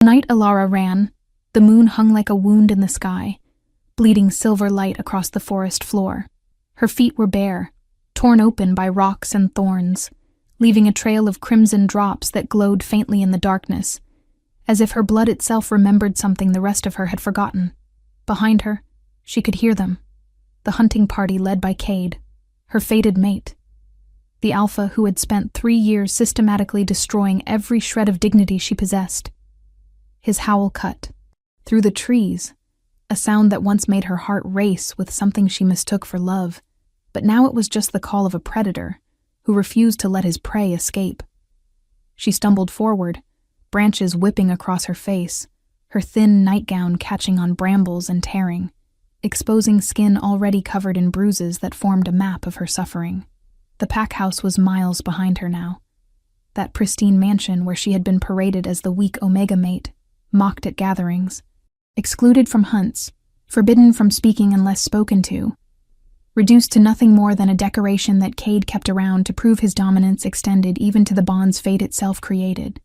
The night Alara ran, the moon hung like a wound in the sky, bleeding silver light across the forest floor. Her feet were bare, torn open by rocks and thorns, leaving a trail of crimson drops that glowed faintly in the darkness, as if her blood itself remembered something the rest of her had forgotten. Behind her, she could hear them, the hunting party led by Cade, her fated mate, the Alpha who had spent 3 years systematically destroying every shred of dignity she possessed. His howl cut through the trees, a sound that once made her heart race with something she mistook for love, but now it was just the call of a predator who refused to let his prey escape. She stumbled forward, branches whipping across her face, her thin nightgown catching on brambles and tearing, exposing skin already covered in bruises that formed a map of her suffering. The pack house was miles behind her now, that pristine mansion where she had been paraded as the weak Omega mate, mocked at gatherings, excluded from hunts, forbidden from speaking unless spoken to, reduced to nothing more than a decoration that Cade kept around to prove his dominance extended even to the bonds fate itself created.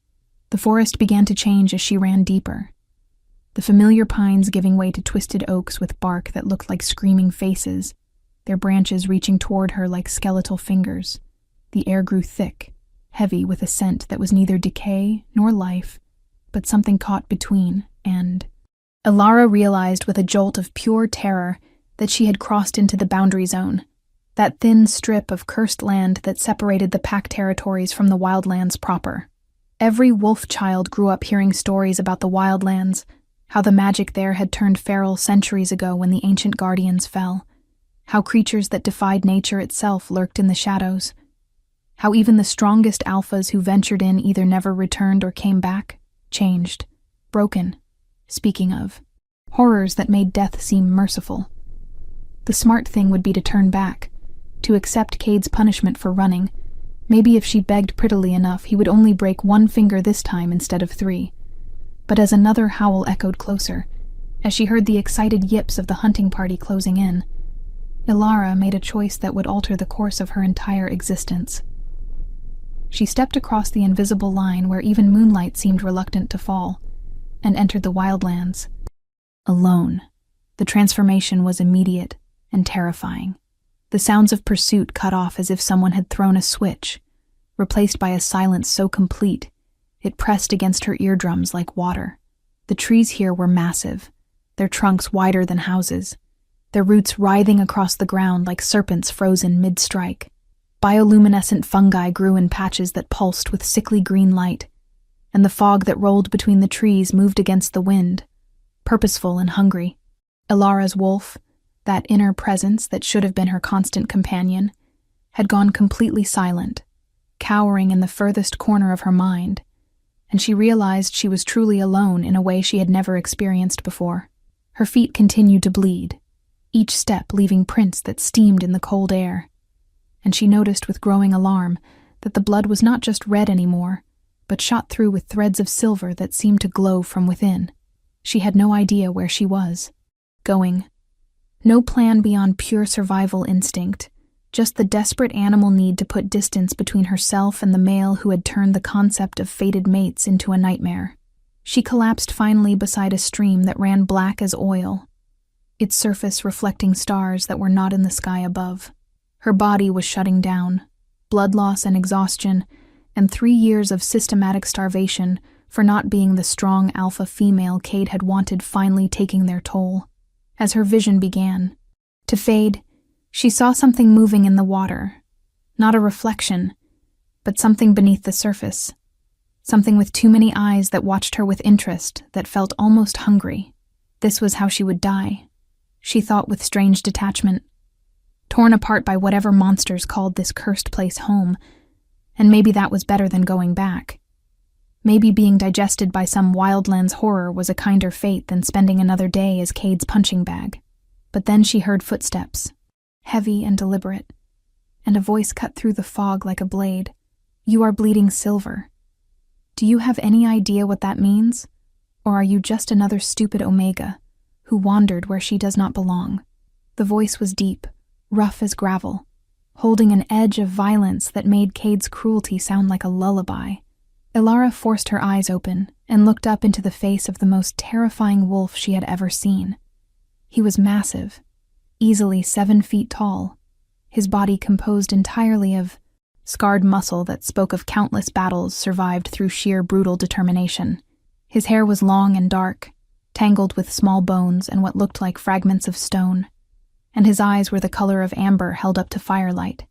The forest began to change as she ran deeper, the familiar pines giving way to twisted oaks with bark that looked like screaming faces, their branches reaching toward her like skeletal fingers. The air grew thick, heavy with a scent that was neither decay nor life, but something caught between, and Alara realized with a jolt of pure terror that she had crossed into the boundary zone, that thin strip of cursed land that separated the pack territories from the Wildlands proper. Every wolf child grew up hearing stories about the Wildlands, how the magic there had turned feral centuries ago when the ancient guardians fell, how creatures that defied nature itself lurked in the shadows, how even the strongest alphas who ventured in either never returned or came back, changed, broken. Speaking of, horrors that made death seem merciful. The smart thing would be to turn back, to accept Cade's punishment for running. Maybe if she begged prettily enough, he would only break 1 finger this time instead of 3. But as another howl echoed closer, as she heard the excited yips of the hunting party closing in, Alara made a choice that would alter the course of her entire existence. She stepped across the invisible line where even moonlight seemed reluctant to fall, and entered the Wildlands. Alone. The transformation was immediate and terrifying. The sounds of pursuit cut off as if someone had thrown a switch, replaced by a silence so complete it pressed against her eardrums like water. The trees here were massive, their trunks wider than houses, their roots writhing across the ground like serpents frozen mid-strike. Bioluminescent fungi grew in patches that pulsed with sickly green light, and the fog that rolled between the trees moved against the wind, purposeful and hungry. Alara's wolf, that inner presence that should have been her constant companion, had gone completely silent, cowering in the furthest corner of her mind, and she realized she was truly alone in a way she had never experienced before. Her feet continued to bleed, each step leaving prints that steamed in the cold air, and she noticed with growing alarm that the blood was not just red anymore, but shot through with threads of silver that seemed to glow from within. She had no idea where she was going. No plan beyond pure survival instinct, just the desperate animal need to put distance between herself and the male who had turned the concept of fated mates into a nightmare. She collapsed finally beside a stream that ran black as oil, its surface reflecting stars that were not in the sky above. Her body was shutting down, blood loss and exhaustion, and 3 years of systematic starvation for not being the strong alpha female Cade had wanted finally taking their toll. As her vision began to fade, she saw something moving in the water. Not a reflection, but something beneath the surface. Something with too many eyes that watched her with interest, that felt almost hungry. This was how she would die, she thought with strange detachment. Torn apart by whatever monsters called this cursed place home, and maybe that was better than going back. Maybe being digested by some Wildlands horror was a kinder fate than spending another day as Cade's punching bag. But then she heard footsteps, heavy and deliberate, and a voice cut through the fog like a blade. "You are bleeding silver. Do you have any idea what that means? Or are you just another stupid Omega who wandered where she does not belong?" The voice was deep, rough as gravel, holding an edge of violence that made Cade's cruelty sound like a lullaby. Ilara forced her eyes open and looked up into the face of the most terrifying wolf she had ever seen. He was massive, easily 7 feet tall, his body composed entirely of scarred muscle that spoke of countless battles survived through sheer brutal determination. His hair was long and dark, tangled with small bones and what looked like fragments of stone, and his eyes were the color of amber held up to firelight,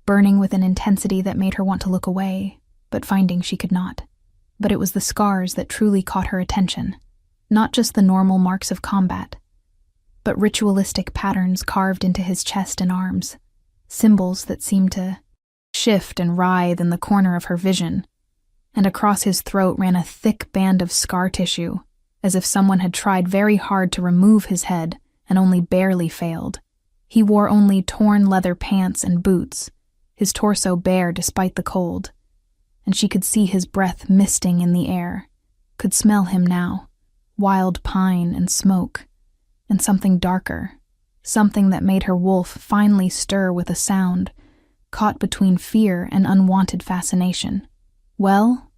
burning with an intensity that made her want to look away, but finding she could not. But it was the scars that truly caught her attention, not just the normal marks of combat, but ritualistic patterns carved into his chest and arms, symbols that seemed to shift and writhe in the corner of her vision, and across his throat ran a thick band of scar tissue, as if someone had tried very hard to remove his head and only barely failed. He wore only torn leather pants and boots, his torso bare despite the cold, and she could see his breath misting in the air, could smell him now, wild pine and smoke, and something darker, something that made her wolf finally stir with a sound, caught between fear and unwanted fascination. "Well,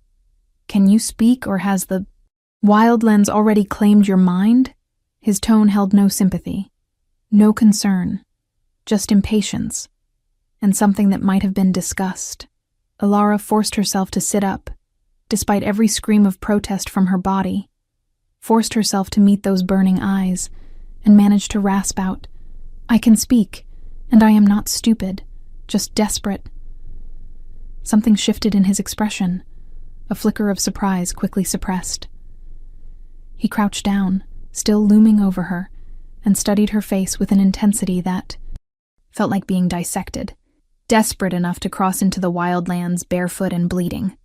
can you speak, or has the Wildlands already claimed your mind?" His tone held no sympathy, no concern, just impatience, and something that might have been disgust. Ilara forced herself to sit up, despite every scream of protest from her body, forced herself to meet those burning eyes, and managed to rasp out, "I can speak, and I am not stupid, just desperate." Something shifted in his expression, a flicker of surprise quickly suppressed. He crouched down, still looming over her, and studied her face with an intensity that felt like being dissected. Desperate enough to cross into the Wildlands barefoot and bleeding.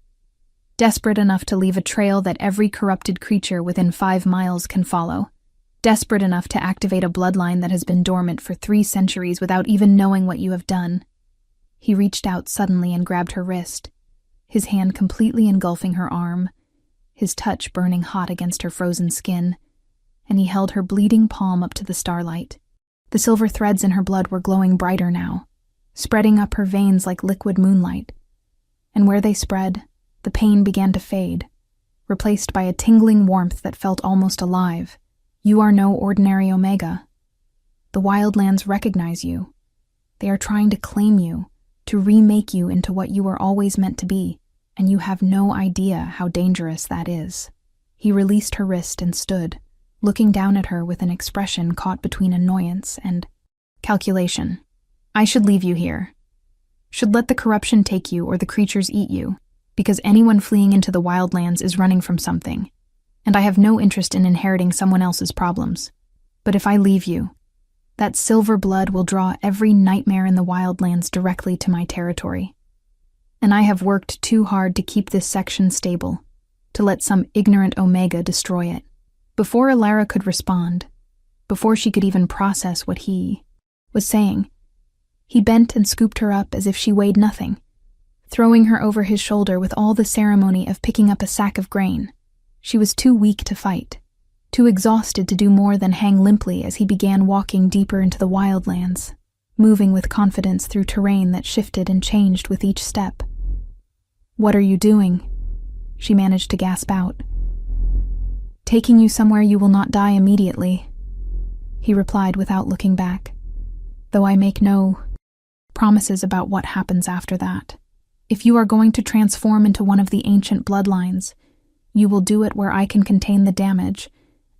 Desperate enough to leave a trail that every corrupted creature within 5 miles can follow. Desperate enough to activate a bloodline that has been dormant for 3 centuries without even knowing what you have done. He reached out suddenly and grabbed her wrist, his hand completely engulfing her arm, his touch burning hot against her frozen skin, and he held her bleeding palm up to the starlight. The silver threads in her blood were glowing brighter now, spreading up her veins like liquid moonlight, and where they spread, the pain began to fade, replaced by a tingling warmth that felt almost alive. "You are no ordinary Omega. The Wildlands recognize you. They are trying to claim you, to remake you into what you were always meant to be, and you have no idea how dangerous that is." He released her wrist and stood, looking down at her with an expression caught between annoyance and calculation. "I should leave you here. Should let the corruption take you or the creatures eat you, because anyone fleeing into the Wildlands is running from something, and I have no interest in inheriting someone else's problems. But if I leave you, that silver blood will draw every nightmare in the Wildlands directly to my territory. And I have worked too hard to keep this section stable, to let some ignorant Omega destroy it." Before Ilara could respond, before she could even process what he was saying, he bent and scooped her up as if she weighed nothing, throwing her over his shoulder with all the ceremony of picking up a sack of grain. She was too weak to fight, too exhausted to do more than hang limply as he began walking deeper into the Wildlands, moving with confidence through terrain that shifted and changed with each step. "What are you doing?" she managed to gasp out. "Taking you somewhere you will not die immediately," he replied without looking back, "though I make no promises about what happens after that. If you are going to transform into one of the ancient bloodlines, you will do it where I can contain the damage,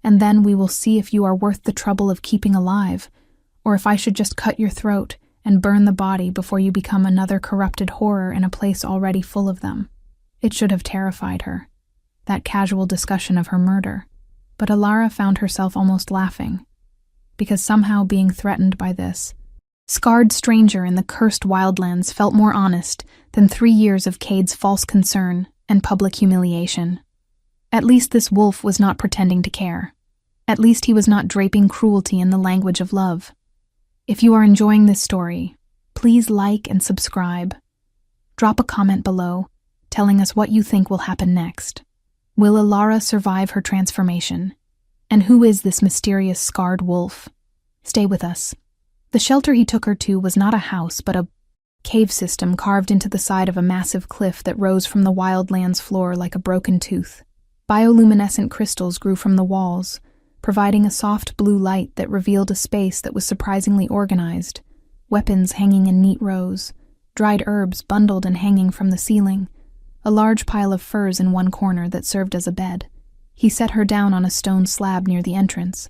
and then we will see if you are worth the trouble of keeping alive, or if I should just cut your throat and burn the body before you become another corrupted horror in a place already full of them." It should have terrified her, that casual discussion of her murder, but Ilara found herself almost laughing, because somehow being threatened by this scarred stranger in the cursed Wildlands felt more honest than 3 years of Cade's false concern and public humiliation. At least this wolf was not pretending to care. At least he was not draping cruelty in the language of love. If you are enjoying this story, please like and subscribe. Drop a comment below, telling us what you think will happen next. Will Ilara survive her transformation? And who is this mysterious scarred wolf? Stay with us. The shelter he took her to was not a house, but a cave system carved into the side of a massive cliff that rose from the Wildlands floor like a broken tooth. Bioluminescent crystals grew from the walls, providing a soft blue light that revealed a space that was surprisingly organized, weapons hanging in neat rows, dried herbs bundled and hanging from the ceiling, a large pile of furs in one corner that served as a bed. He set her down on a stone slab near the entrance,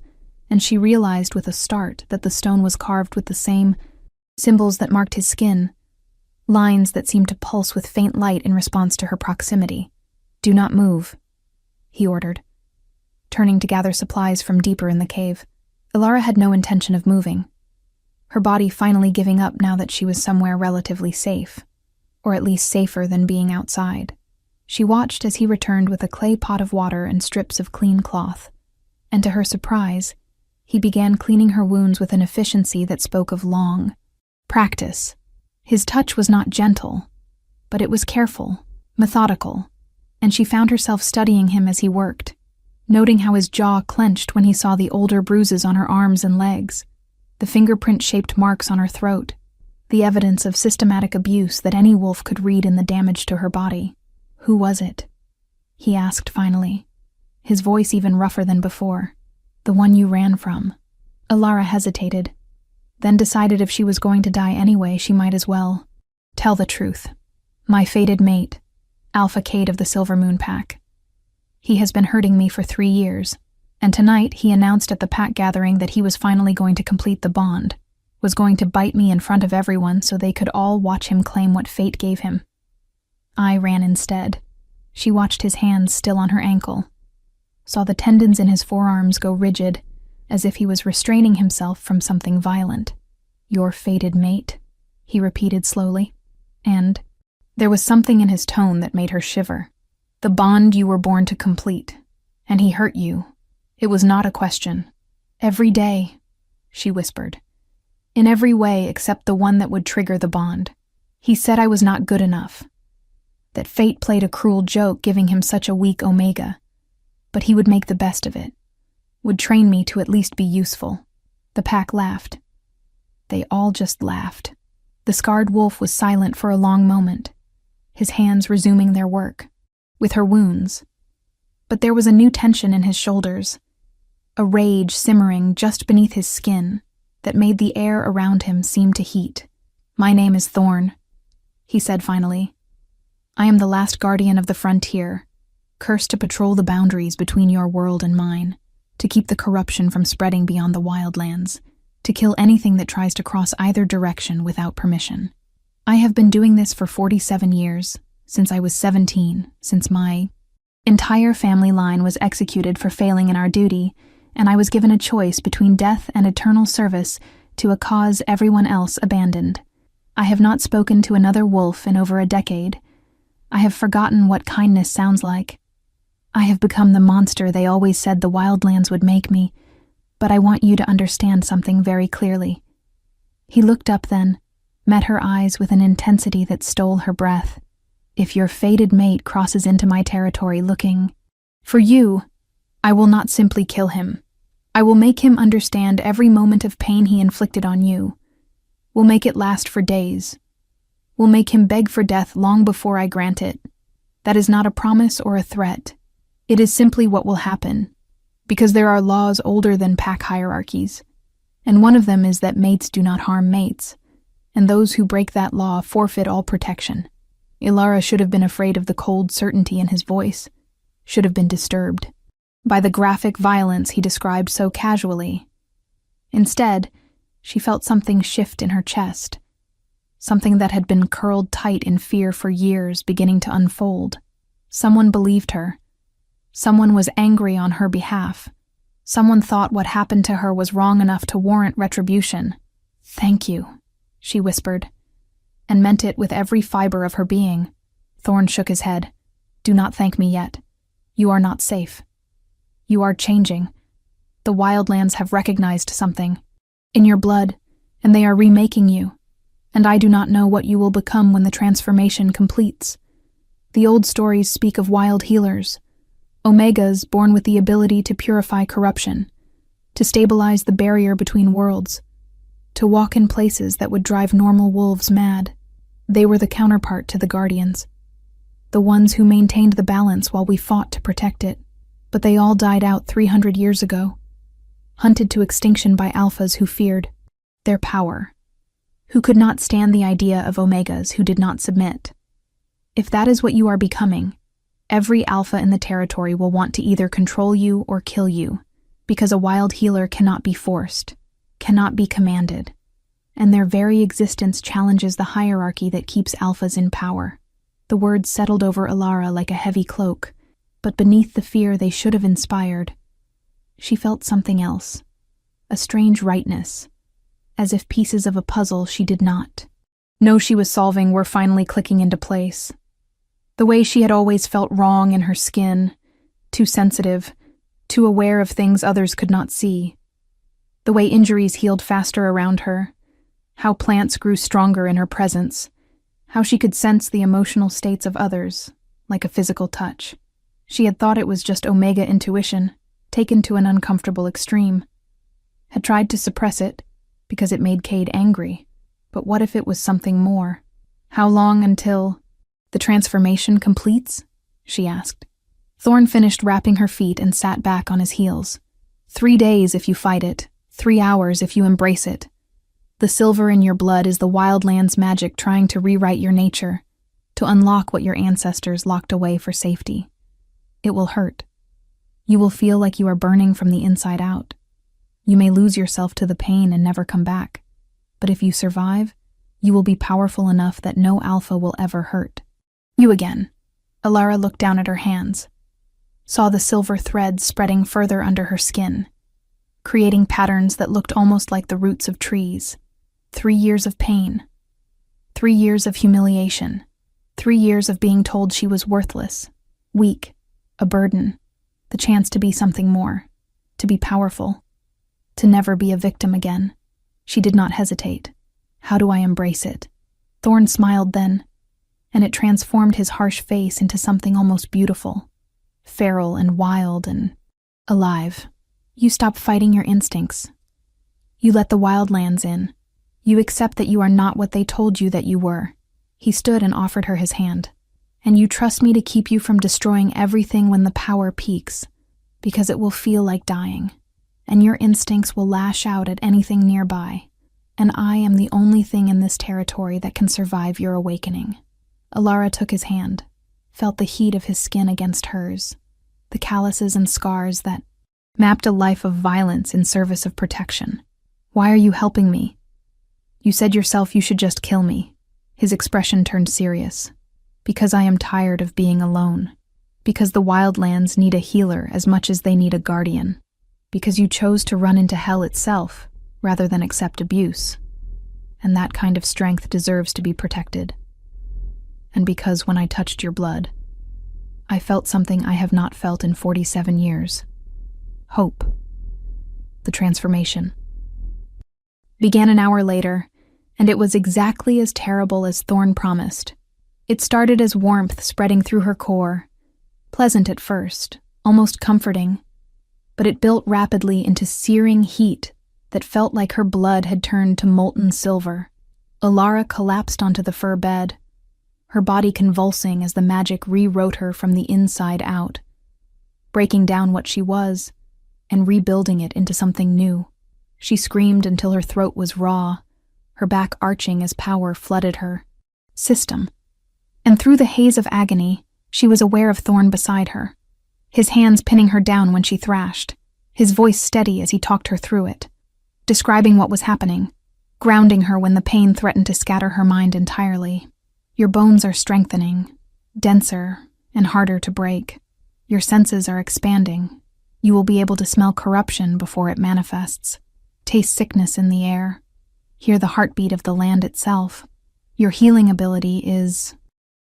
and she realized with a start that the stone was carved with the same symbols that marked his skin, lines that seemed to pulse with faint light in response to her proximity. "Do not move," he ordered, turning to gather supplies from deeper in the cave. Ilara had no intention of moving, her body finally giving up now that she was somewhere relatively safe, or at least safer than being outside. She watched as he returned with a clay pot of water and strips of clean cloth, and to her surprise, he began cleaning her wounds with an efficiency that spoke of long practice. His touch was not gentle, but it was careful, methodical, and she found herself studying him as he worked, noting how his jaw clenched when he saw the older bruises on her arms and legs, the fingerprint-shaped marks on her throat, the evidence of systematic abuse that any wolf could read in the damage to her body. "Who was it?" he asked finally, his voice even rougher than before. "The one you ran from." Ilara hesitated, then decided if she was going to die anyway, she might as well. "Tell the truth. My fated mate, Alpha Cade of the Silver Moon Pack. He has been hurting me for 3 years, and tonight he announced at the pack gathering that he was finally going to complete the bond, was going to bite me in front of everyone so they could all watch him claim what fate gave him. I ran instead." She watched his hands still on her ankle, saw the tendons in his forearms go rigid, as if he was restraining himself from something violent. "Your fated mate," he repeated slowly, and there was something in his tone that made her shiver. "The bond you were born to complete, and he hurt you. It was not a question. Every day," she whispered. "In every way except the one that would trigger the bond. He said I was not good enough, that fate played a cruel joke giving him such a weak Omega, but he would make the best of it, would train me to at least be useful." The pack laughed. They all just laughed. The scarred wolf was silent for a long moment, his hands resuming their work, with her wounds. But there was a new tension in his shoulders, a rage simmering just beneath his skin that made the air around him seem to heat. "My name is Thorn," he said finally. "I am the last guardian of the frontier, cursed to patrol the boundaries between your world and mine, to keep the corruption from spreading beyond the Wildlands, to kill anything that tries to cross either direction without permission. I have been doing this for 47 years, since I was 17, since my entire family line was executed for failing in our duty, and I was given a choice between death and eternal service to a cause everyone else abandoned. I have not spoken to another wolf in over a decade. I have forgotten what kindness sounds like. I have become the monster they always said the Wildlands would make me, but I want you to understand something very clearly." He looked up then, met her eyes with an intensity that stole her breath. "If your fated mate crosses into my territory looking for you, I will not simply kill him. I will make him understand every moment of pain he inflicted on you. Will make it last for days. Will make him beg for death long before I grant it. That is not a promise or a threat. It is simply what will happen, because there are laws older than pack hierarchies, and one of them is that mates do not harm mates, and those who break that law forfeit all protection." Ilara should have been afraid of the cold certainty in his voice, should have been disturbed by the graphic violence he described so casually. Instead, she felt something shift in her chest, something that had been curled tight in fear for years beginning to unfold. Someone believed her. Someone was angry on her behalf. Someone thought what happened to her was wrong enough to warrant retribution. "Thank you," she whispered, and meant it with every fiber of her being. Thorn shook his head. "Do not thank me yet. You are not safe. You are changing. The Wildlands have recognized something in your blood, and they are remaking you, and I do not know what you will become when the transformation completes. The old stories speak of wild healers, Omegas born with the ability to purify corruption, to stabilize the barrier between worlds, to walk in places that would drive normal wolves mad. They were the counterpart to the Guardians, the ones who maintained the balance while we fought to protect it. But they all died out 300 years ago, hunted to extinction by alphas who feared their power, who could not stand the idea of omegas who did not submit. If that is what you are becoming, every alpha in the territory will want to either control you or kill you, because a wild healer cannot be forced, cannot be commanded, and their very existence challenges the hierarchy that keeps alphas in power. The words settled over Alara like a heavy cloak, but beneath the fear they should have inspired, she felt something else, a strange rightness, as if pieces of a puzzle she did not know she was solving were finally clicking into place. The way she had always felt wrong in her skin, too sensitive, too aware of things others could not see. The way injuries healed faster around her, how plants grew stronger in her presence, how she could sense the emotional states of others, like a physical touch. She had thought it was just Omega intuition, taken to an uncomfortable extreme. Had tried to suppress it, because it made Cade angry. But what if it was something more? How long until the transformation completes? She asked. Thorn finished wrapping her feet and sat back on his heels. 3 days if you fight it, 3 hours if you embrace it. The silver in your blood is the Wildlands magic trying to rewrite your nature, to unlock what your ancestors locked away for safety. It will hurt. You will feel like you are burning from the inside out. You may lose yourself to the pain and never come back. But if you survive, you will be powerful enough that no alpha will ever hurt you again. Alara looked down at her hands, saw the silver threads spreading further under her skin, creating patterns that looked almost like the roots of trees. 3 years of pain, 3 years of humiliation, 3 years of being told she was worthless, weak, a burden, the chance to be something more, to be powerful, to never be a victim again. She did not hesitate. How do I embrace it? Thorn smiled then, and it transformed his harsh face into something almost beautiful, feral and wild and alive. You stop fighting your instincts. You let the Wildlands in. You accept that you are not what they told you that you were. He stood and offered her his hand. And you trust me to keep you from destroying everything when the power peaks, because it will feel like dying, and your instincts will lash out at anything nearby, and I am the only thing in this territory that can survive your awakening. Alara took his hand, felt the heat of his skin against hers, the calluses and scars that mapped a life of violence in service of protection. Why are you helping me? You said yourself you should just kill me. His expression turned serious. Because I am tired of being alone. Because the Wildlands need a healer as much as they need a guardian. Because you chose to run into hell itself, rather than accept abuse. And that kind of strength deserves to be protected. And because when I touched your blood, I felt something I have not felt in 47 years. Hope. The transformation began an hour later, and it was exactly as terrible as Thorn promised. It started as warmth spreading through her core, pleasant at first, almost comforting, but it built rapidly into searing heat that felt like her blood had turned to molten silver. Alara collapsed onto the fur bed, her body convulsing as the magic rewrote her from the inside out, breaking down what she was and rebuilding it into something new. She screamed until her throat was raw, her back arching as power flooded her system. And through the haze of agony, she was aware of Thorn beside her, his hands pinning her down when she thrashed, his voice steady as he talked her through it, describing what was happening, grounding her when the pain threatened to scatter her mind entirely. Your bones are strengthening, denser and harder to break. Your senses are expanding. You will be able to smell corruption before it manifests, taste sickness in the air, hear the heartbeat of the land itself. Your healing ability is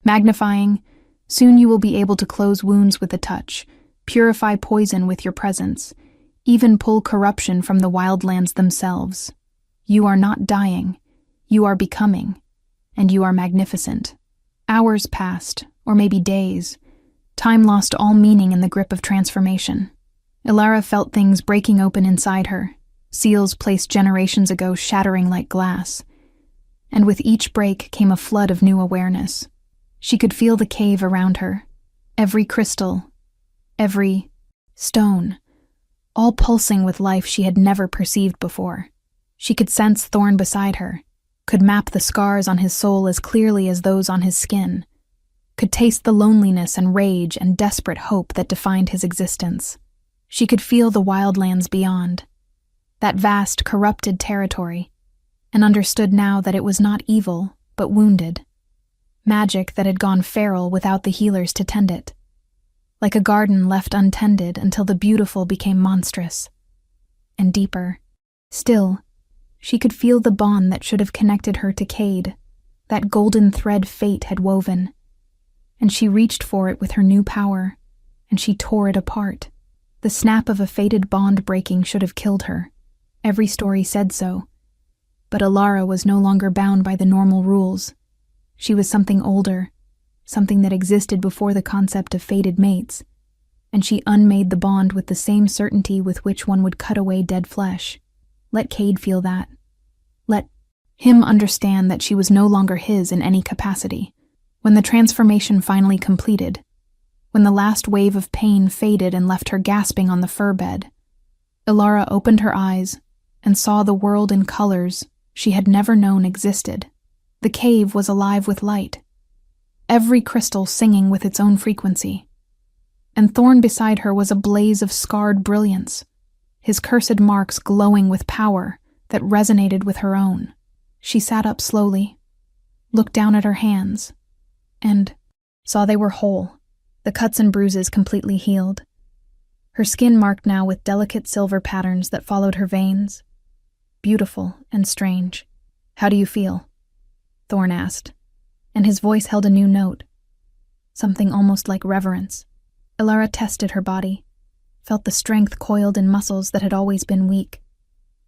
magnifying. Soon you will be able to close wounds with a touch, purify poison with your presence, even pull corruption from the Wildlands themselves. You are not dying. You are becoming. And you are magnificent. Hours passed, or maybe days. Time lost all meaning in the grip of transformation. Alara felt things breaking open inside her, seals placed generations ago shattering like glass. and with each break came a flood of new awareness. She could feel the cave around her, every crystal, every stone, all pulsing with life she had never perceived before. She could sense Thorn beside her, could map the scars on his soul as clearly as those on his skin, could taste the loneliness and rage and desperate hope that defined his existence. She could feel the wildlands beyond, that vast, corrupted territory, and understood now that it was not evil, but wounded. Magic that had gone feral without the healers to tend it. Like a garden left untended until the beautiful became monstrous. And deeper, still, she could feel the bond that should have connected her to Cade, that golden thread fate had woven. And she reached for it with her new power, and she tore it apart. The snap of a fated bond breaking should have killed her. Every story said so. But Alara was no longer bound by the normal rules. She was something older, something that existed before the concept of fated mates, and she unmade the bond with the same certainty with which one would cut away dead flesh. Let Cade feel that. Let him understand that she was no longer his in any capacity. When the transformation finally completed, when the last wave of pain faded and left her gasping on the fur bed, Alara opened her eyes and saw the world in colors she had never known existed. The cave was alive with light, every crystal singing with its own frequency. And Thorn beside her was a blaze of scarred brilliance, his cursed marks glowing with power that resonated with her own. She sat up slowly, looked down at her hands, and saw they were whole, the cuts and bruises completely healed. Her skin marked now with delicate silver patterns that followed her veins. Beautiful and strange. "How do you feel?" Thorn asked, and his voice held a new note, something almost like reverence. Alara tested her body, felt the strength coiled in muscles that had always been weak,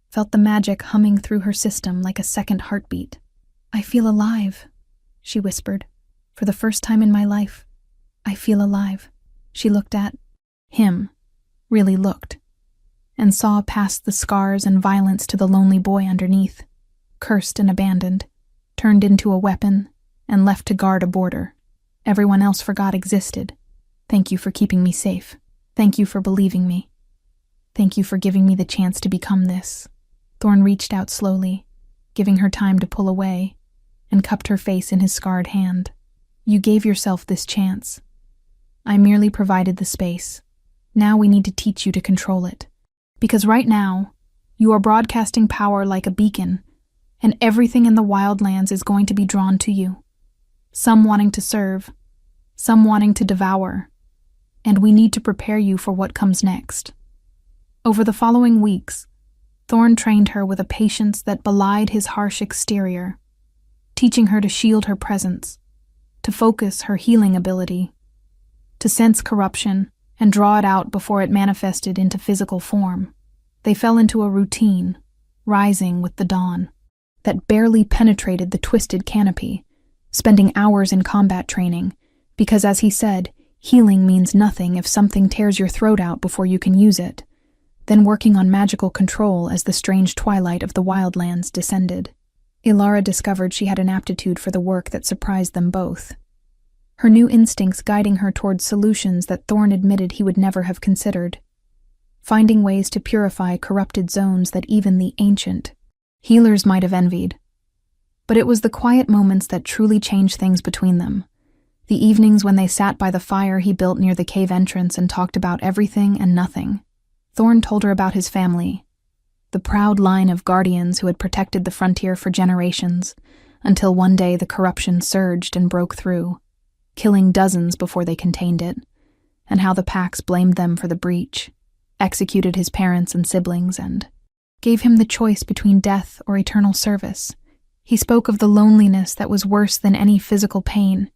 felt the magic humming through her system like a second heartbeat. "I feel alive," she whispered. "For the first time in my life, I feel alive." She looked at him, really looked, and saw past the scars and violence to the lonely boy underneath, cursed and abandoned, turned into a weapon, and left to guard a border. Everyone else forgot existed. "Thank you for keeping me safe. Thank you for believing me. Thank you for giving me the chance to become this." Thorn reached out slowly, giving her time to pull away, and cupped her face in his scarred hand. "You gave yourself this chance. I merely provided the space. Now we need to teach you to control it. Because right now, you are broadcasting power like a beacon, and everything in the Wildlands is going to be drawn to you. Some wanting to serve, some wanting to devour, and we need to prepare you for what comes next." Over the following weeks, Thorn trained her with a patience that belied his harsh exterior, teaching her to shield her presence, to focus her healing ability, to sense corruption and draw it out before it manifested into physical form. They fell into a routine, rising with the dawn, that barely penetrated the twisted canopy, spending hours in combat training, because as he said, healing means nothing if something tears your throat out before you can use it, then working on magical control as the strange twilight of the Wildlands descended. Alara discovered she had an aptitude for the work that surprised them both, her new instincts guiding her towards solutions that Thorn admitted he would never have considered, finding ways to purify corrupted zones that even the ancient healers might have envied. But it was the quiet moments that truly changed things between them. The evenings when they sat by the fire he built near the cave entrance and talked about everything and nothing. Thorn told her about his family, the proud line of guardians who had protected the frontier for generations, until one day the corruption surged and broke through, killing dozens before they contained it, and how the packs blamed them for the breach, executed his parents and siblings, and gave him the choice between death or eternal service. He spoke of the loneliness that was worse than any physical pain,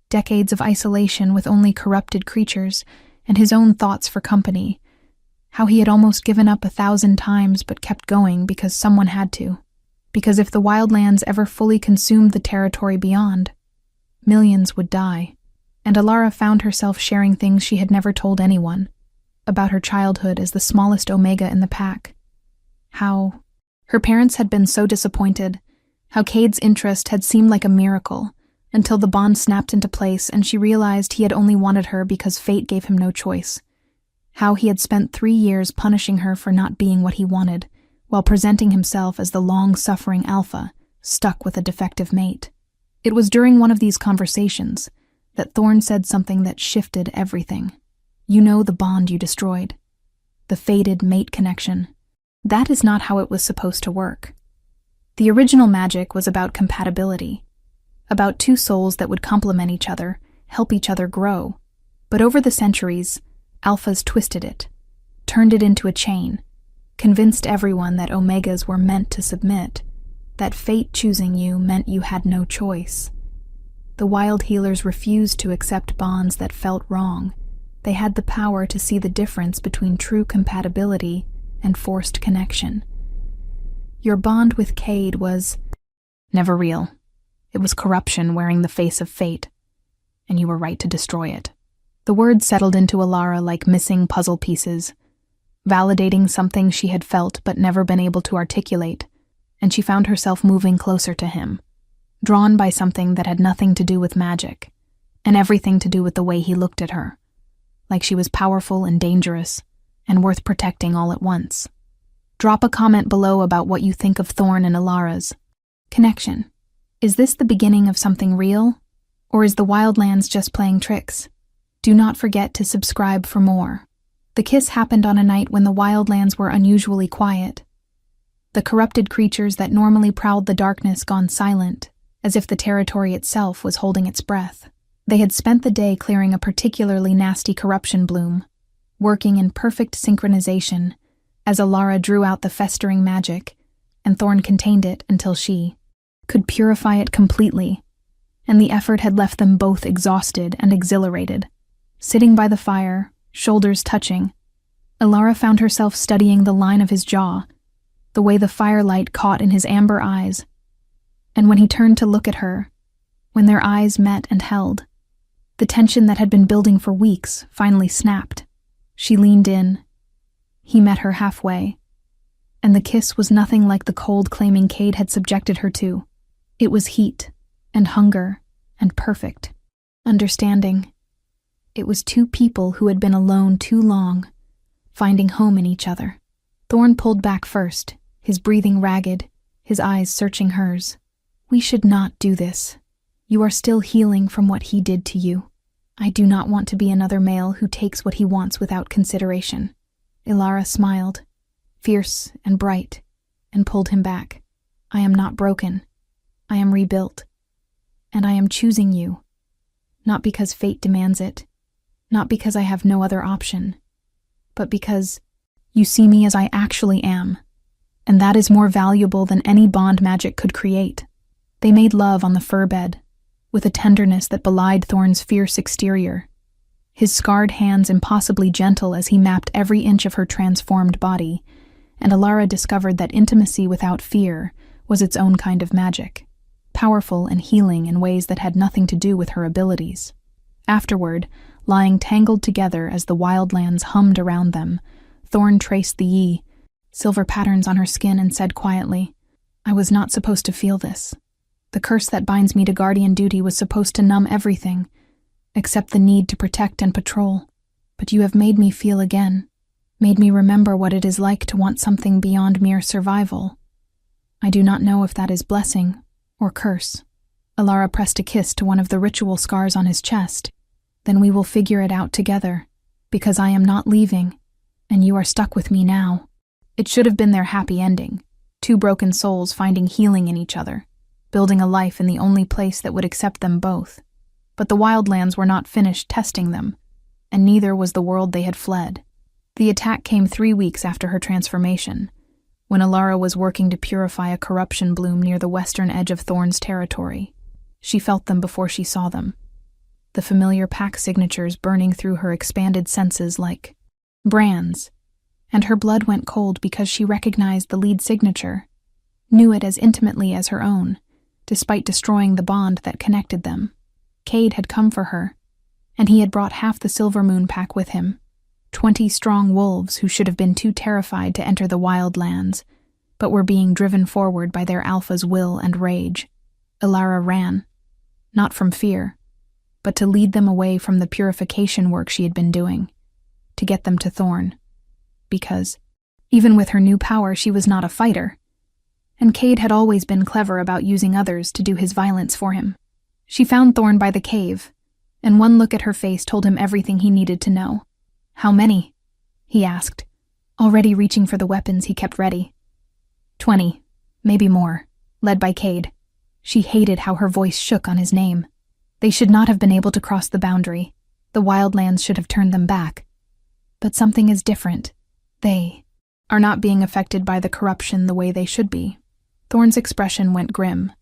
decades of isolation with only corrupted creatures, and his own thoughts for company, how he had almost given up 1,000 times but kept going because someone had to, because if the Wildlands ever fully consumed the territory beyond, millions would die. And Alara found herself sharing things she had never told anyone, about her childhood as the smallest Omega in the pack, how her parents had been so disappointed, How Cade's interest had seemed like a miracle, until the bond snapped into place and she realized he had only wanted her because fate gave him no choice. How he had spent 3 years punishing her for not being what he wanted, while presenting himself as the long-suffering alpha, stuck with a defective mate. It was during one of these conversations that Thorn said something that shifted everything. You know the bond you destroyed. The fated mate connection. That is not how it was supposed to work. The original magic was about compatibility, about 2 souls that would complement each other, help each other grow. But over the centuries, alphas twisted it, turned it into a chain, convinced everyone that omegas were meant to submit, that fate choosing you meant you had no choice. The wild healers refused to accept bonds that felt wrong. They had the power to see the difference between true compatibility and forced connection. Your bond with Cade was never real. It was corruption wearing the face of fate, and you were right to destroy it. The words settled into Alara like missing puzzle pieces, validating something she had felt but never been able to articulate, and she found herself moving closer to him, drawn by something that had nothing to do with magic, and everything to do with the way he looked at her, like she was powerful and dangerous, and worth protecting all at once. Drop a comment below about what you think of Thorn and Alara's connection. Is this the beginning of something real, or is the Wildlands just playing tricks? Do not forget to subscribe for more. The kiss happened on a night when the Wildlands were unusually quiet. The corrupted creatures that normally prowled the darkness gone silent, as if the territory itself was holding its breath. They had spent the day clearing a particularly nasty corruption bloom, working in perfect synchronization as Alara drew out the festering magic, and Thorn contained it until she could purify it completely, and the effort had left them both exhausted and exhilarated. Sitting by the fire, shoulders touching, Alara found herself studying the line of his jaw, the way the firelight caught in his amber eyes, and when he turned to look at her, when their eyes met and held, the tension that had been building for weeks finally snapped. She leaned in. He met her halfway, and the kiss was nothing like the cold claiming Cade had subjected her to. It was heat and hunger and perfect understanding. It was 2 people who had been alone too long, finding home in each other. Thorn pulled back first, his breathing ragged, his eyes searching hers. We should not do this. You are still healing from what he did to you. I do not want to be another male who takes what he wants without consideration. Alara smiled, fierce and bright, and pulled him back. I am not broken. I am rebuilt. And I am choosing you. Not because fate demands it. Not because I have no other option. But because you see me as I actually am. And that is more valuable than any bond magic could create. They made love on the fur bed, with a tenderness that belied Thorn's fierce exterior, his scarred hands impossibly gentle as he mapped every inch of her transformed body, and Alara discovered that intimacy without fear was its own kind of magic, powerful and healing in ways that had nothing to do with her abilities. Afterward, lying tangled together as the Wildlands hummed around them, Thorn traced the silver patterns on her skin and said quietly, I was not supposed to feel this. The curse that binds me to guardian duty was supposed to numb everything, except the need to protect and patrol. But you have made me feel again, made me remember what it is like to want something beyond mere survival. I do not know if that is blessing or curse. Alara pressed a kiss to one of the ritual scars on his chest. Then we will figure it out together, because I am not leaving, and you are stuck with me now. It should have been their happy ending, 2 broken souls finding healing in each other, building a life in the only place that would accept them both. But the Wildlands were not finished testing them, and neither was the world they had fled. The attack came 3 weeks after her transformation, when Alara was working to purify a corruption bloom near the western edge of Thorn's territory. She felt them before she saw them, the familiar pack signatures burning through her expanded senses like brands, and her blood went cold because she recognized the lead signature, knew it as intimately as her own, despite destroying the bond that connected them. Cade had come for her, and he had brought half the Silver Moon pack with him, 20 strong wolves who should have been too terrified to enter the Wildlands, but were being driven forward by their alpha's will and rage. Ilara ran, not from fear, but to lead them away from the purification work she had been doing, to get them to Thorn. Because, even with her new power, she was not a fighter, and Cade had always been clever about using others to do his violence for him. She found Thorn by the cave, and one look at her face told him everything he needed to know. "How many?" he asked, already reaching for the weapons he kept ready. 20, maybe more, led by Cade. She hated how her voice shook on his name. They should not have been able to cross the boundary. The Wildlands should have turned them back. But something is different. They are not being affected by the corruption the way they should be. Thorn's expression went grim.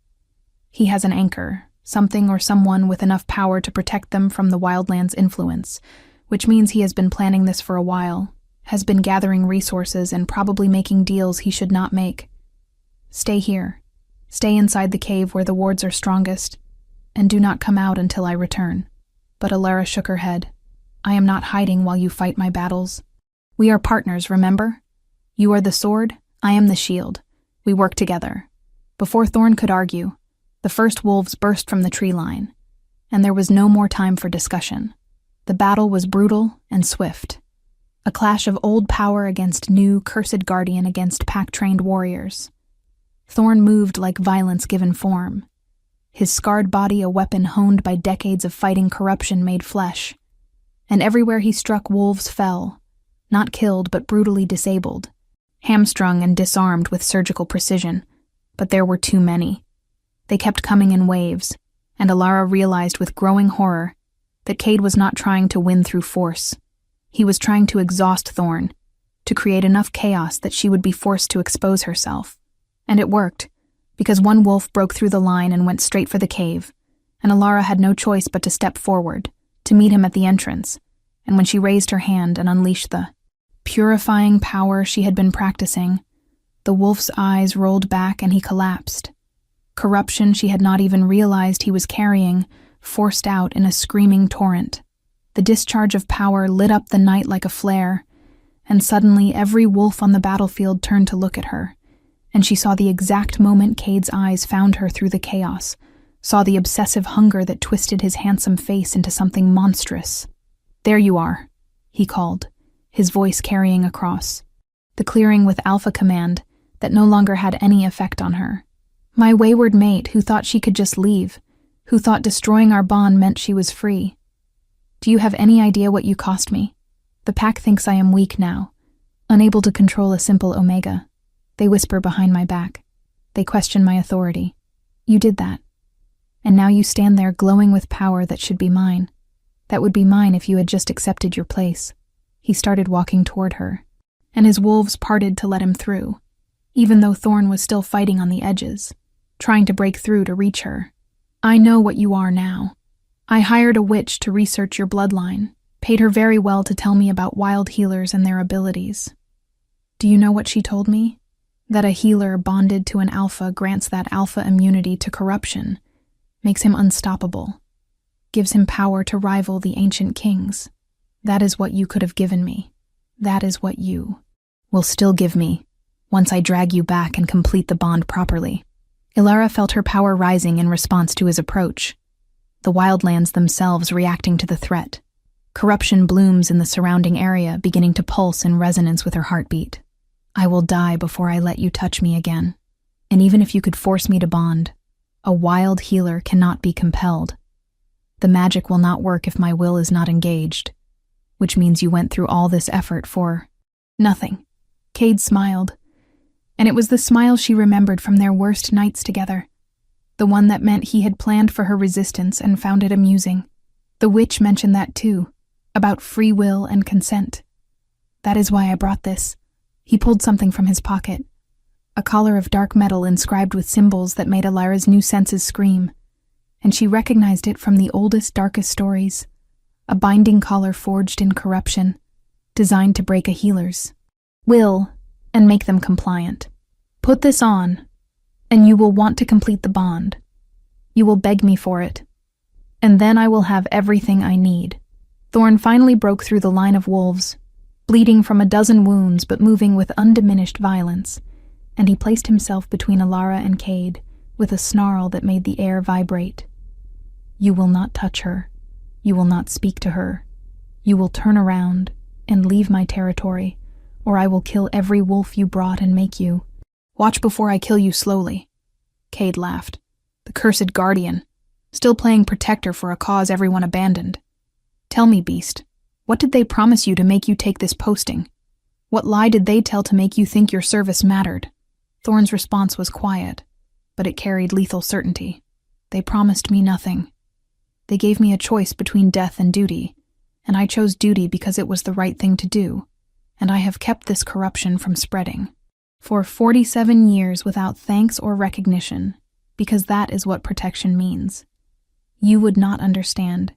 He has an anchor, something or someone with enough power to protect them from the Wildlands' influence, which means he has been planning this for a while, has been gathering resources and probably making deals he should not make. "Stay here. Stay inside the cave where the wards are strongest, and do not come out until I return." But Ilara shook her head. "I am not hiding while you fight my battles. We are partners, remember? You are the sword, I am the shield. We work together." Before Thorn could argue, the first wolves burst from the tree line, and there was no more time for discussion. The battle was brutal and swift. A clash of old power against new, cursed guardian against pack-trained warriors. Thorn moved like violence given form, his scarred body a weapon honed by decades of fighting corruption made flesh. And everywhere he struck, wolves fell, not killed but brutally disabled, hamstrung and disarmed with surgical precision. But there were too many. They kept coming in waves, and Ilara realized with growing horror that Cade was not trying to win through force. He was trying to exhaust Thorn, to create enough chaos that she would be forced to expose herself. And it worked, because one wolf broke through the line and went straight for the cave, and Ilara had no choice but to step forward, to meet him at the entrance, and when she raised her hand and unleashed the purifying power she had been practicing, the wolf's eyes rolled back and he collapsed. Corruption she had not even realized he was carrying forced out in a screaming torrent. The discharge of power lit up the night like a flare, and suddenly every wolf on the battlefield turned to look at her, and she saw the exact moment Cade's eyes found her through the chaos, saw the obsessive hunger that twisted his handsome face into something monstrous. "There you are," he called, his voice carrying across, the clearing with alpha command that no longer had any effect on her. "My wayward mate who thought she could just leave, who thought destroying our bond meant she was free. Do you have any idea what you cost me? The pack thinks I am weak now, unable to control a simple Omega. They whisper behind my back. They question my authority. You did that. And now you stand there glowing with power that should be mine. That would be mine if you had just accepted your place." He started walking toward her, and his wolves parted to let him through, even though Thorn was still fighting on the edges, trying to break through to reach her. "I know what you are now. I hired a witch to research your bloodline, paid her very well to tell me about wild healers and their abilities. Do you know what she told me? That a healer bonded to an alpha grants that alpha immunity to corruption, makes him unstoppable, gives him power to rival the ancient kings. That is what you could have given me. That is what you will still give me, once I drag you back and complete the bond properly." Ilara felt her power rising in response to his approach, the Wildlands themselves reacting to the threat. Corruption blooms in the surrounding area, beginning to pulse in resonance with her heartbeat. "I will die before I let you touch me again. And even if you could force me to bond, a wild healer cannot be compelled. The magic will not work if my will is not engaged, which means you went through all this effort for nothing." Cade smiled, and it was the smile she remembered from their worst nights together, the one that meant he had planned for her resistance and found it amusing. The witch mentioned that too, about free will and consent. "That is why I brought this." He pulled something from his pocket, a collar of dark metal inscribed with symbols that made Ilara's new senses scream, and she recognized it from the oldest, darkest stories, a binding collar forged in corruption, designed to break a healer's will and make them compliant. "Put this on, and you will want to complete the bond. You will beg me for it, and then I will have everything I need." Thorn finally broke through the line of wolves, bleeding from a dozen wounds but moving with undiminished violence, and he placed himself between Alara and Cade with a snarl that made the air vibrate. "You will not touch her. You will not speak to her. You will turn around and leave my territory, or I will kill every wolf you brought and make you. Watch before I kill you slowly." Cade laughed. "The cursed guardian, still playing protector for a cause everyone abandoned. Tell me, beast, what did they promise you to make you take this posting? What lie did they tell to make you think your service mattered?" Thorn's response was quiet, but it carried lethal certainty. "They promised me nothing. They gave me a choice between death and duty, and I chose duty because it was the right thing to do, and I have kept this corruption from spreading. For 47 years without thanks or recognition, because that is what protection means. You would not understand.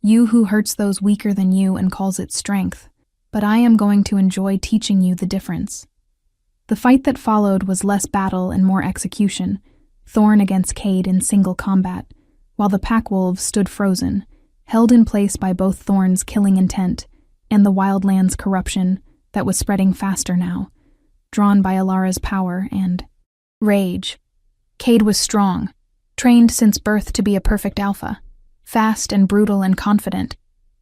You who hurts those weaker than you and calls it strength, but I am going to enjoy teaching you the difference." The fight that followed was less battle and more execution, Thorn against Cade in single combat, while the pack wolves stood frozen, held in place by both Thorn's killing intent and the Wildlands corruption that was spreading faster now, drawn by Alara's power and rage. Cade was strong, trained since birth to be a perfect alpha, fast and brutal and confident,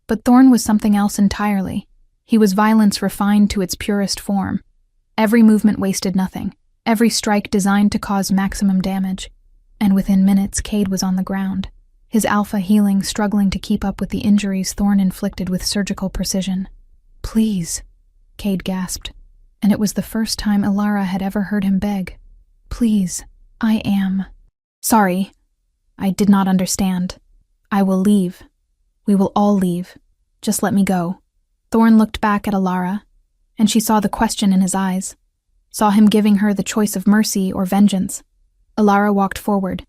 but Thorn was something else entirely. He was violence refined to its purest form. Every movement wasted nothing, every strike designed to cause maximum damage, and within minutes Cade was on the ground, his alpha healing struggling to keep up with the injuries Thorn inflicted with surgical precision. "Please," Cade gasped, and it was the first time Alara had ever heard him beg. "Please, I am sorry. I did not understand. I will leave. We will all leave. Just let me go." Thorn looked back at Alara, and she saw the question in his eyes, saw him giving her the choice of mercy or vengeance. Alara walked forward,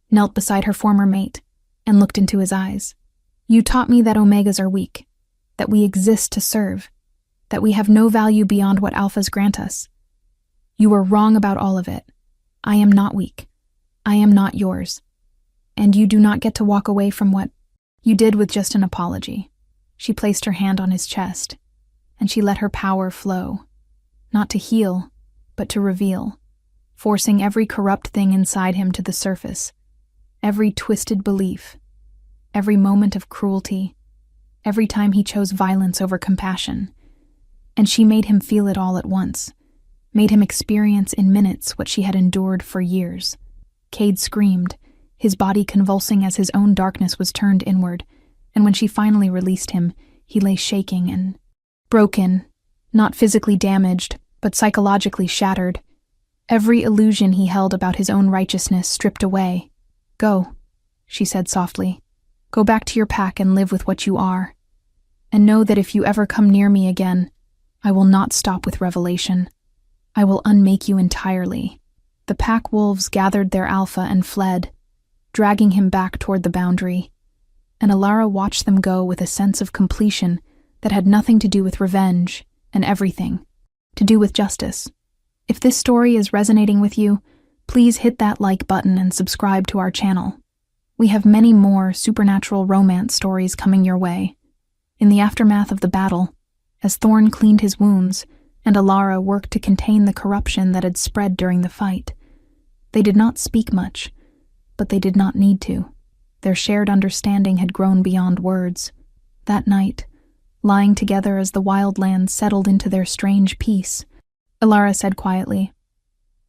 knelt beside her former mate, and looked into his eyes. "You taught me that Omegas are weak, that we exist to serve, that we have no value beyond what Alphas grant us. You were wrong about all of it. I am not weak. I am not yours. And you do not get to walk away from what you did with just an apology." She placed her hand on his chest, and she let her power flow, not to heal, but to reveal, forcing every corrupt thing inside him to the surface, every twisted belief, every moment of cruelty, every time he chose violence over compassion. And she made him feel it all at once, made him experience in minutes what she had endured for years. Cade screamed, his body convulsing as his own darkness was turned inward, and when she finally released him, he lay shaking and broken, not physically damaged, but psychologically shattered. Every illusion he held about his own righteousness stripped away. "Go," she said softly. "Go back to your pack and live with what you are. And know that if you ever come near me again, I will not stop with revelation. I will unmake you entirely." The pack wolves gathered their alpha and fled, dragging him back toward the boundary, and Alara watched them go with a sense of completion that had nothing to do with revenge and everything to do with justice. If this story is resonating with you, please hit that like button and subscribe to our channel. We have many more supernatural romance stories coming your way. In the aftermath of the battle, as Thorn cleaned his wounds and Alara worked to contain the corruption that had spread during the fight, they did not speak much, but they did not need to. Their shared understanding had grown beyond words. That night, lying together as the Wildlands settled into their strange peace, Alara said quietly,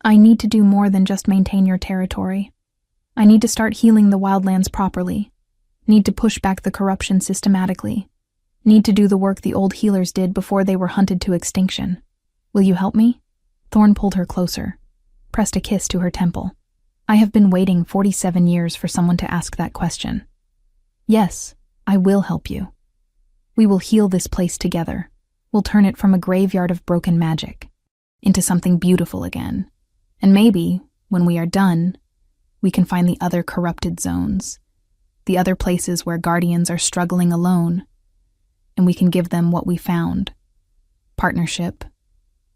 "I need to do more than just maintain your territory. I need to start healing the Wildlands properly, need to push back the corruption systematically, need to do the work the old healers did before they were hunted to extinction. Will you help me?" Thorn pulled her closer, pressed a kiss to her temple. "I have been waiting 47 years for someone to ask that question. Yes, I will help you. We will heal this place together. We'll turn it from a graveyard of broken magic into something beautiful again. And maybe, when we are done, we can find the other corrupted zones, the other places where guardians are struggling alone, and we can give them what we found. Partnership,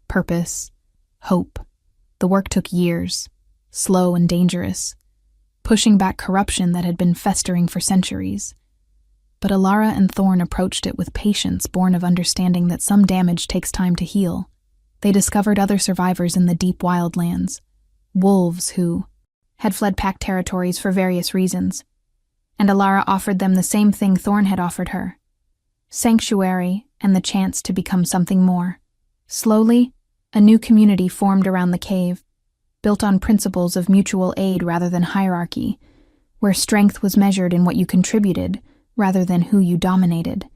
purpose, hope. The work took years, slow and dangerous, pushing back corruption that had been festering for centuries. But Alara and Thorn approached it with patience born of understanding that some damage takes time to heal. they discovered other survivors in the deep wildlands, wolves who had fled pack territories for various reasons, and Alara offered them the same thing Thorn had offered her: sanctuary and the chance to become something more. Slowly, a new community formed around the cave, built on principles of mutual aid rather than hierarchy, where strength was measured in what you contributed rather than who you dominated.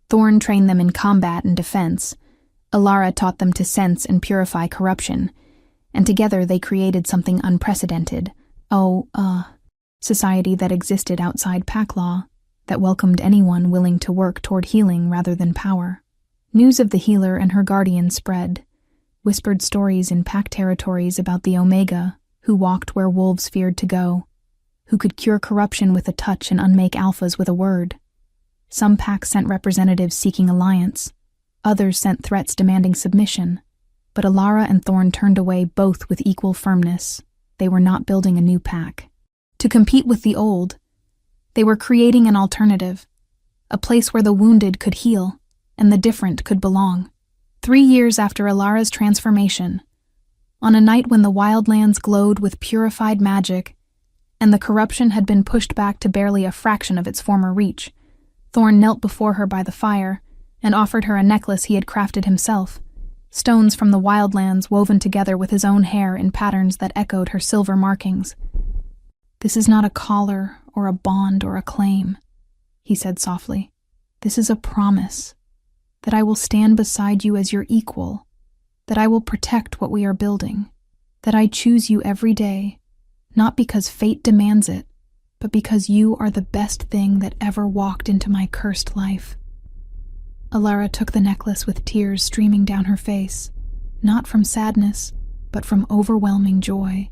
Thorn trained them in combat and defense. Alara taught them to sense and purify corruption, and together they created something unprecedented. Society that existed outside pack law, that welcomed anyone willing to work toward healing rather than power. News of the healer and her guardian spread, whispered stories in pack territories about the Omega, who walked where wolves feared to go, who could cure corruption with a touch and unmake alphas with a word. Some packs sent representatives seeking alliance, others sent threats demanding submission, but Alara and Thorn turned away both with equal firmness. They were not building a new pack to compete with the old. They were creating an alternative, a place where the wounded could heal and the different could belong. 3 years after Alara's transformation, on a night when the Wildlands glowed with purified magic and the corruption had been pushed back to barely a fraction of its former reach, Thorn knelt before her by the fire and offered her a necklace he had crafted himself, stones from the Wildlands woven together with his own hair in patterns that echoed her silver markings. "This is not a collar or a bond or a claim," he said softly. "This is a promise that I will stand beside you as your equal, that I will protect what we are building, that I choose you every day, not because fate demands it, but because you are the best thing that ever walked into my cursed life." Alara took the necklace with tears streaming down her face, not from sadness, but from overwhelming joy,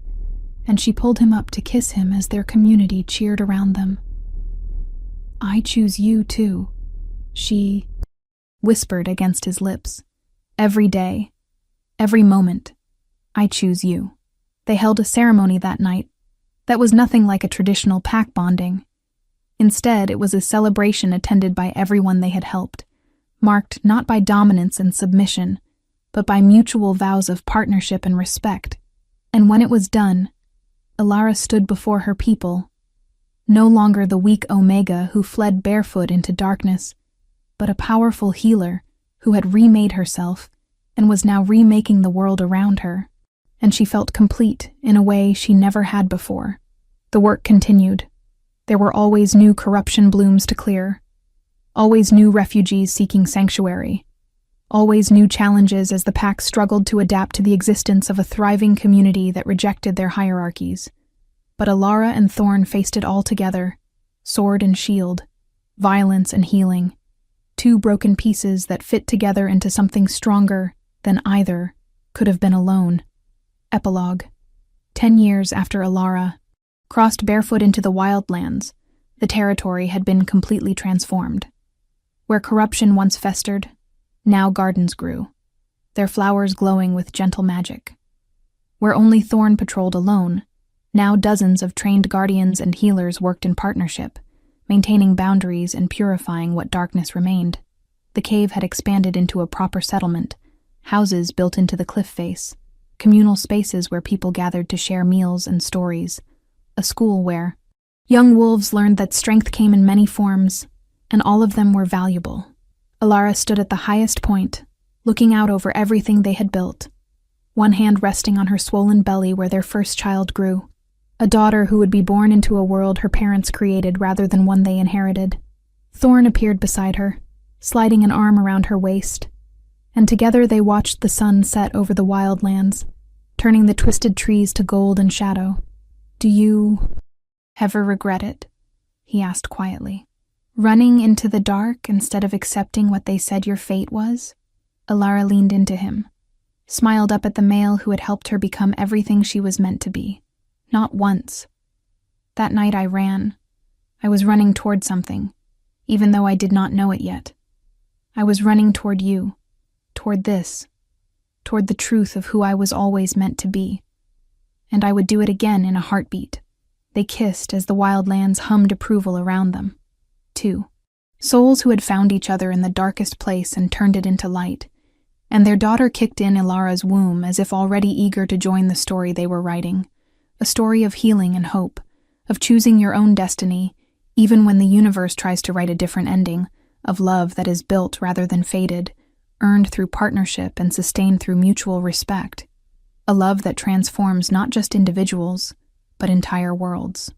and she pulled him up to kiss him as their community cheered around them. "I choose you, too," she whispered against his lips. "Every day, every moment, I choose you." They held a ceremony that night that was nothing like a traditional pack bonding. Instead, it was a celebration attended by everyone they had helped, marked not by dominance and submission, but by mutual vows of partnership and respect. And when it was done, Alara stood before her people, no longer the weak Omega who fled barefoot into darkness, but a powerful healer who had remade herself and was now remaking the world around her. And she felt complete in a way she never had before. The work continued. There were always new corruption blooms to clear, always new refugees seeking sanctuary, always new challenges as the pack struggled to adapt to the existence of a thriving community that rejected their hierarchies. But Alara and Thorn faced it all together, sword and shield, violence and healing, two broken pieces that fit together into something stronger than either could have been alone. Epilogue. 10 years after Alara crossed barefoot into the Wildlands, the territory had been completely transformed. Where corruption once festered, now gardens grew, their flowers glowing with gentle magic. Where only Thorn patrolled alone, now dozens of trained guardians and healers worked in partnership, maintaining boundaries and purifying what darkness remained. The cave had expanded into a proper settlement, houses built into the cliff face, communal spaces where people gathered to share meals and stories, a school where young wolves learned that strength came in many forms, and all of them were valuable. Alara stood at the highest point, looking out over everything they had built, one hand resting on her swollen belly where their first child grew, a daughter who would be born into a world her parents created rather than one they inherited. Thorn appeared beside her, sliding an arm around her waist, and together they watched the sun set over the Wildlands, turning the twisted trees to gold and shadow. "Do you ever regret it?" he asked quietly. "Running into the dark instead of accepting what they said your fate was?" Alara leaned into him, smiled up at the male who had helped her become everything she was meant to be. "Not once. That night I ran. I was running toward something, even though I did not know it yet. I was running toward you, toward this, toward the truth of who I was always meant to be. And I would do it again in a heartbeat." They kissed as the Wildlands hummed approval around them. 2. Souls who had found each other in the darkest place and turned it into light. and their daughter kicked in Ilara's womb as if already eager to join the story they were writing. A story of healing and hope, of choosing your own destiny, even when the universe tries to write a different ending, of love that is built rather than fated, earned through partnership and sustained through mutual respect. A love that transforms not just individuals, but entire worlds.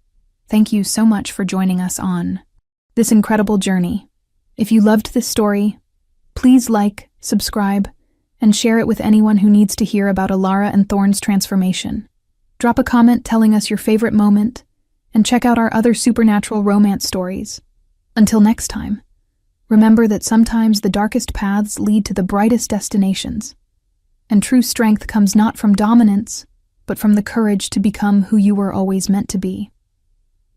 Thank you so much for joining us on this incredible journey. If you loved this story, please like, subscribe, and share it with anyone who needs to hear about Ilara and Thorn's transformation. Drop a comment telling us your favorite moment, and check out our other supernatural romance stories. Until next time, remember that sometimes the darkest paths lead to the brightest destinations, and true strength comes not from dominance, but from the courage to become who you were always meant to be.